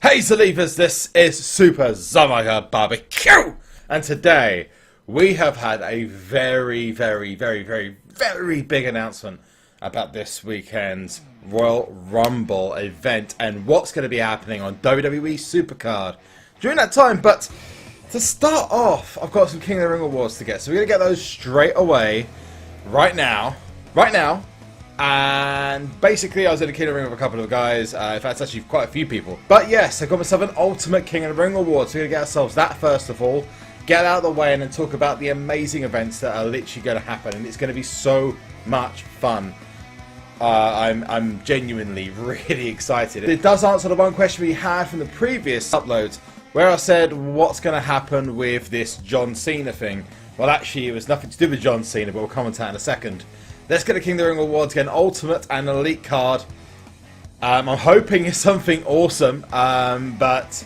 Hey Zalivas, this is Super Zamaga Barbecue! And today, we have had a very big announcement about this weekend's Royal Rumble event and what's going to be happening on WWE SuperCard during that time. But to start off, I've got some King of the Ring awards to get, so we're going to get those straight away, right now. And basically I was in the King of the Ring with a couple of guys, in fact actually quite a few people. But yes, I got myself an Ultimate King of the Ring award, so we're going to get ourselves that first of all, get out of the way and then talk about the amazing events that are literally going to happen, and it's going to be so much fun. I'm genuinely really excited. It does answer the one question we had from the previous uploads, where I said what's going to happen with this John Cena thing. Well actually it was nothing to do with John Cena, but we'll comment on that in a second. Let's get the King of the Ring awards, get an Ultimate and an Elite card. I'm hoping it's something awesome, but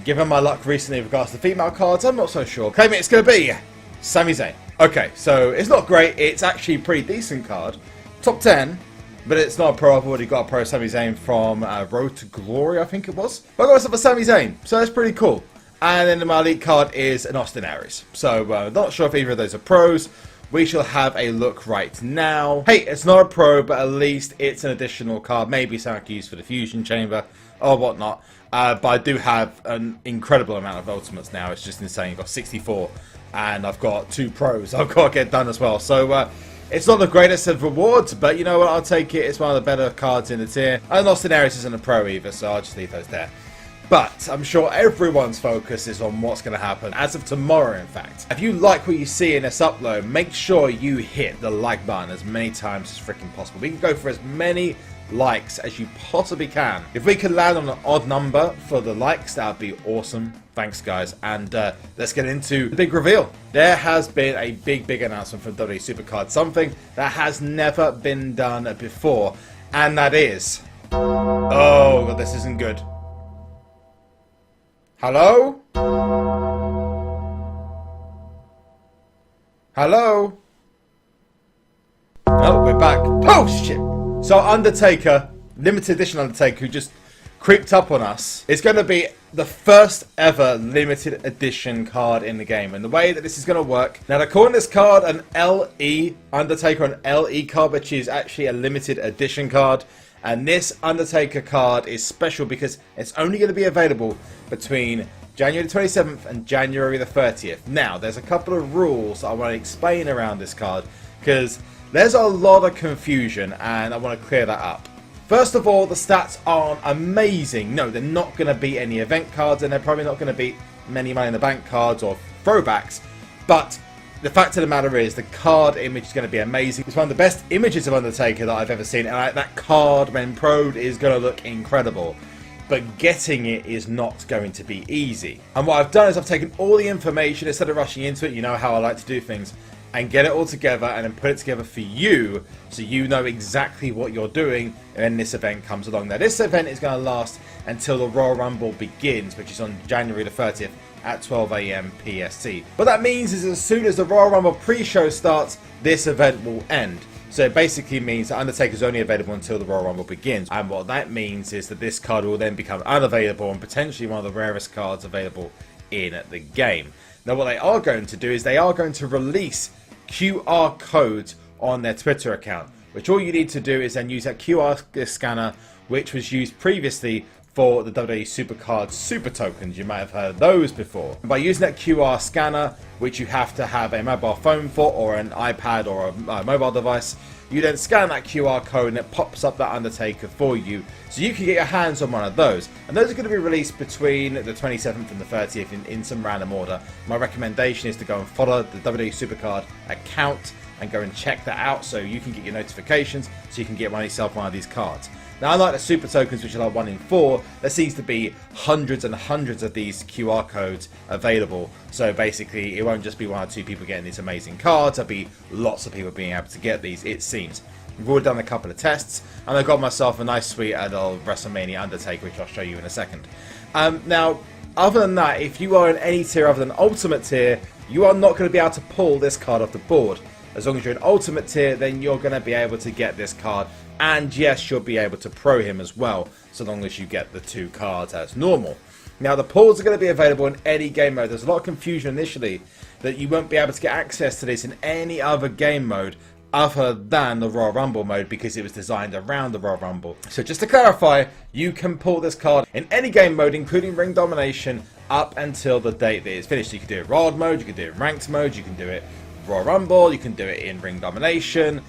given my luck recently with regards to female cards, I'm not so sure. Claiming it's going to be Sami Zayn. Okay, so it's not great. It's actually a pretty decent card. Top 10, but it's not a pro. I've already got a pro Sami Zayn from Road to Glory, I think it was. But I got myself a Sami Zayn, so that's pretty cool. And then my Elite card is an Austin Aries. So not sure if either of those are pros. We shall have a look right now. Hey, it's not a pro, but at least it's an additional card. Maybe something I can use for the Fusion Chamber or whatnot. But I do have an incredible amount of Ultimates now. It's just insane. I've got 64, and I've got 2 pros I've got to get done as well. So it's not the greatest of rewards, but you know what? I'll take it. It's one of the better cards in the tier. And Austin Aries isn't a pro either, so I'll just leave those there. But I'm sure everyone's focus is on what's going to happen as of tomorrow, in fact. If you like what you see in this upload, make sure you hit the like button as many times as freaking possible. We can go for as many likes as you possibly can. If we can land on an odd number for the likes, that would be awesome. Thanks, guys. And let's get into the big reveal. There has been a big announcement from WWE SuperCard. Something that has never been done before. And that is... oh, God, this isn't good. Hello? Hello? Oh, we're back. Oh, shit! So, Undertaker, limited edition Undertaker, who just creeped up on us, is going to be the first ever limited edition card in the game. And the way that this is going to work, now they're calling this card an LE, Undertaker, an LE card, which is actually a limited edition card. And this Undertaker card is special because it's only going to be available between January the 27th and January the 30th. Now, there's a couple of rules I want to explain around this card because there's a lot of confusion and I want to clear that up. First of all, the stats aren't amazing. No, they're not going to beat any event cards, and they're probably not going to beat many Money in the Bank cards or throwbacks. But the fact of the matter is, the card image is going to be amazing. It's one of the best images of Undertaker that I've ever seen, and that card, when pro'd, is going to look incredible. But getting it is not going to be easy. And what I've done is I've taken all the information, instead of rushing into it, you know how I like to do things, and get it all together and then put it together for you, so you know exactly what you're doing when this event comes along. Now, this event is going to last until the Royal Rumble begins, which is on January the 30th. At 12 AM PST. What that means is as soon as the Royal Rumble pre-show starts, this event will end. So it basically means that Undertaker is only available until the Royal Rumble begins. And what that means is that this card will then become unavailable and potentially one of the rarest cards available in the game. Now what they are going to do is they are going to release QR codes on their Twitter account, which all you need to do is then use that QR scanner, which was used previously for the WWE SuperCard Super Tokens. You might have heard of those before. By using that QR scanner, which you have to have a mobile phone for, or an iPad or a mobile device, you then scan that QR code and it pops up that Undertaker for you, so you can get your hands on one of those. And those are going to be released between the 27th and the 30th in some random order. My recommendation is to go and follow the WWE SuperCard account and go and check that out so you can get your notifications, so you can get yourself one of these cards. Now, unlike the Super Tokens, which are like 1 in 4, there seems to be hundreds and hundreds of these QR codes available. So basically, it won't just be 1 or 2 people getting these amazing cards. There'll be lots of people being able to get these, it seems. We've already done a couple of tests, and I got myself a nice sweet little WrestleMania Undertaker, which I'll show you in a second. Now, other than that, if you are in any tier other than Ultimate tier, you are not going to be able to pull this card off the board. As long as you're in Ultimate tier, then you're going to be able to get this card And yes, you'll be able to pro him as well, so long as you get the 2 cards as normal. Now, the pools are going to be available in any game mode. There's a lot of confusion initially that you won't be able to get access to this in any other game mode other than the Royal Rumble mode, because it was designed around the Royal Rumble. So just to clarify, you can pull this card in any game mode, including Ring Domination, up until the date that it's finished. You can do it World mode, you can do it Ranked mode, you can do it Royal Rumble, you can do it in Ring Domination.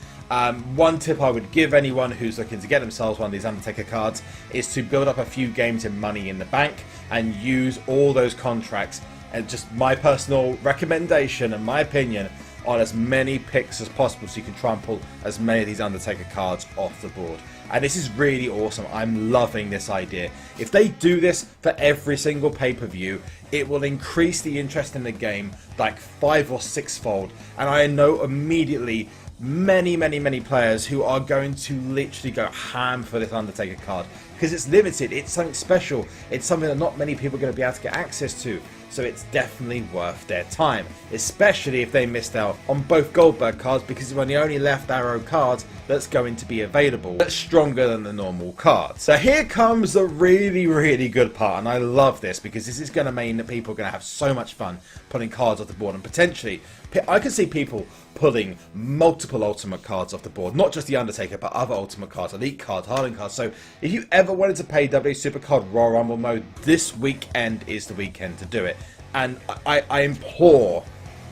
One tip I would give anyone who's looking to get themselves one of these Undertaker cards is to build up a few games in Money in the Bank and use all those contracts. And just my personal recommendation and my opinion on as many picks as possible, so you can try and pull as many of these Undertaker cards off the board. And this is really awesome. I'm loving this idea. If they do this for every single pay-per-view, it will increase the interest in the game like 5 or 6-fold. And I know immediately many players who are going to literally go ham for this Undertaker card, because it's limited, it's something special, it's something that not many people are going to be able to get access to. So it's definitely worth their time, especially if they missed out on both Goldberg cards, because it's one of the only left arrow cards that's going to be available that's stronger than the normal card. So here comes the really good part, and I love this because this is going to mean that people are going to have so much fun putting cards off the board, and potentially I can see people pulling multiple Ultimate cards off the board, not just the Undertaker, but other Ultimate cards, Elite cards, Harlan cards. So if you ever wanted to play WWE SuperCard Royal Rumble mode, this weekend is the weekend to do it. And I implore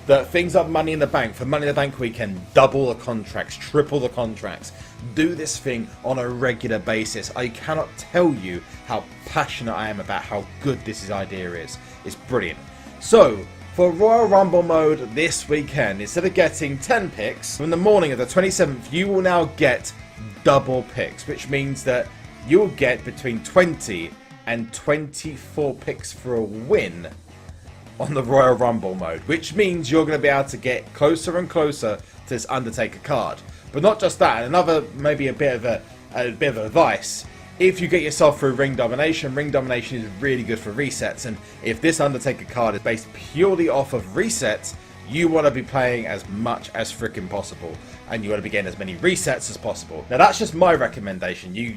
that things like Money in the Bank, for Money in the Bank weekend, double the contracts, triple the contracts. Do this thing on a regular basis. I cannot tell you how passionate I am about how good this idea is. It's brilliant. So, for Royal Rumble mode this weekend, instead of getting 10 picks, from the morning of the 27th, you will now get double picks, which means that you'll get between 20 and 24 picks for a win on the Royal Rumble mode, which means you're going to be able to get closer and closer to this Undertaker card. But not just that, another maybe a bit of advice. If you get yourself through Ring Domination is really good for resets, and if this Undertaker card is based purely off of resets, you want to be playing as much as freaking possible, and you want to be getting as many resets as possible. Now that's just my recommendation. You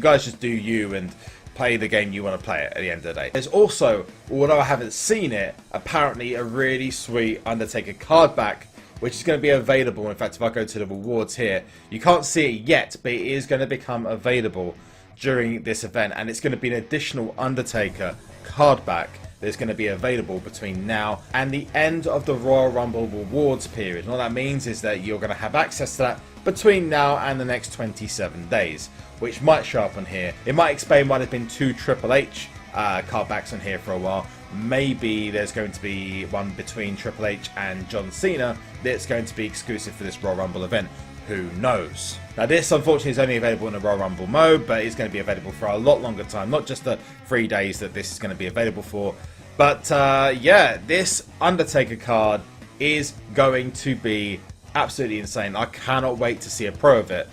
guys just do you and play the game you want to play at the end of the day. There's also, although I haven't seen it, apparently a really sweet Undertaker card back, which is going to be available. In fact, if I go to the rewards here, you can't see it yet, but it is going to become available during this event, and it's going to be an additional Undertaker card back that's going to be available between now and the end of the Royal Rumble rewards period. And all that means is that you're going to have access to that between now and the next 27 days, which might show up on here. It might explain why there's been 2 Triple H card backs on here for a while. Maybe there's going to be one between Triple H and John Cena that's going to be exclusive for this Royal Rumble event. Who knows? Now this unfortunately is only available in the Royal Rumble mode, but it's going to be available for a lot longer time, not just the 3 days that this is going to be available for. But yeah, this Undertaker card is going to be absolutely insane. I cannot wait to see a pro of it.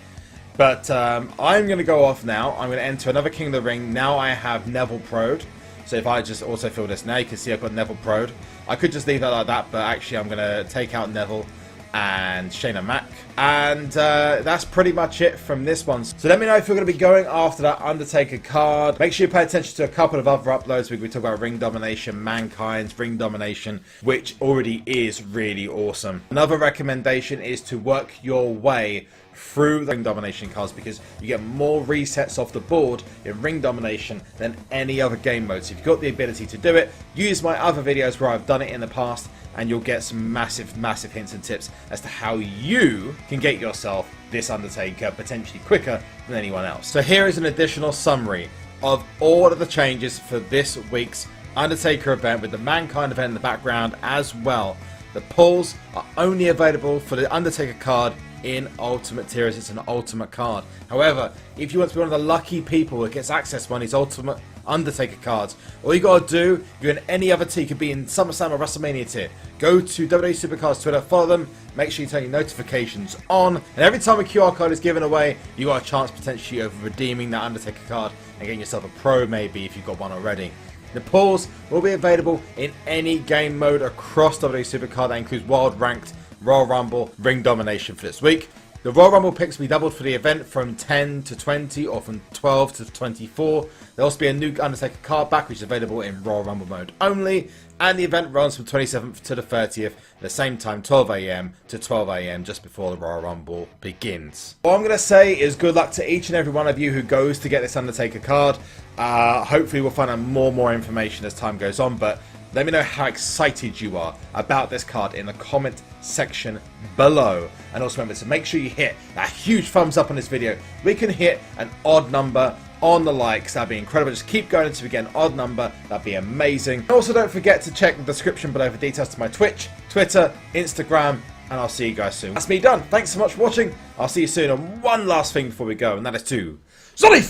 But I'm going to go off now. I'm going to enter another King of the Ring. Now I have Neville Prode. So if I just also fill this now, you can see I've got Neville Prode. I could just leave that like that, but actually I'm going to take out Neville and Shayna Mack, and that's pretty much it from this one. So let me know if you're going to be going after that Undertaker card. Make sure you pay attention to a couple of other uploads. We talk about Ring Domination, Mankind's Ring Domination, which already is really awesome. Another recommendation is to work your way through the Ring Domination cards, because you get more resets off the board in Ring Domination than any other game mode. So if you've got the ability to do it, use my other videos where I've done it in the past, and you'll get some massive hints and tips as to how you can get yourself this Undertaker potentially quicker than anyone else. So here is an additional summary of all of the changes for this week's Undertaker event, with the Mankind event in the background as well. The pulls are only available for the Undertaker card in Ultimate Tiers. It's an Ultimate card. However, if you want to be one of the lucky people that gets access to one of these Ultimate Undertaker cards, all you gotta do, you're in any other tier, could be in SummerSlam or WrestleMania tier, go to WWE SuperCard's Twitter, follow them, make sure you turn your notifications on, and every time a QR code is given away, you got a chance potentially of redeeming that Undertaker card and getting yourself a pro, maybe if you've got one already. The pulls will be available in any game mode across WWE SuperCard. That includes Wild, Ranked, Royal Rumble, Ring Domination for this week. The Royal Rumble picks will be doubled for the event from 10 to 20 or from 12 to 24. There'll also be a new Undertaker card back which is available in Royal Rumble mode only. And the event runs from 27th to the 30th at the same time, 12 AM to 12 AM, just before the Royal Rumble begins. What I'm going to say is good luck to each and every one of you who goes to get this Undertaker card. Hopefully we'll find out more information as time goes on, but let me know how excited you are about this card in the comment section below. And also remember to make sure you hit that huge thumbs up on this video. We can hit an odd number on the likes, that'd be incredible. Just keep going until we get an odd number, that'd be amazing. And also don't forget to check the description below for details to my Twitch, Twitter, Instagram, and I'll see you guys soon. That's me done. Thanks so much for watching. I'll see you soon. And one last thing before we go, and that is to Solid!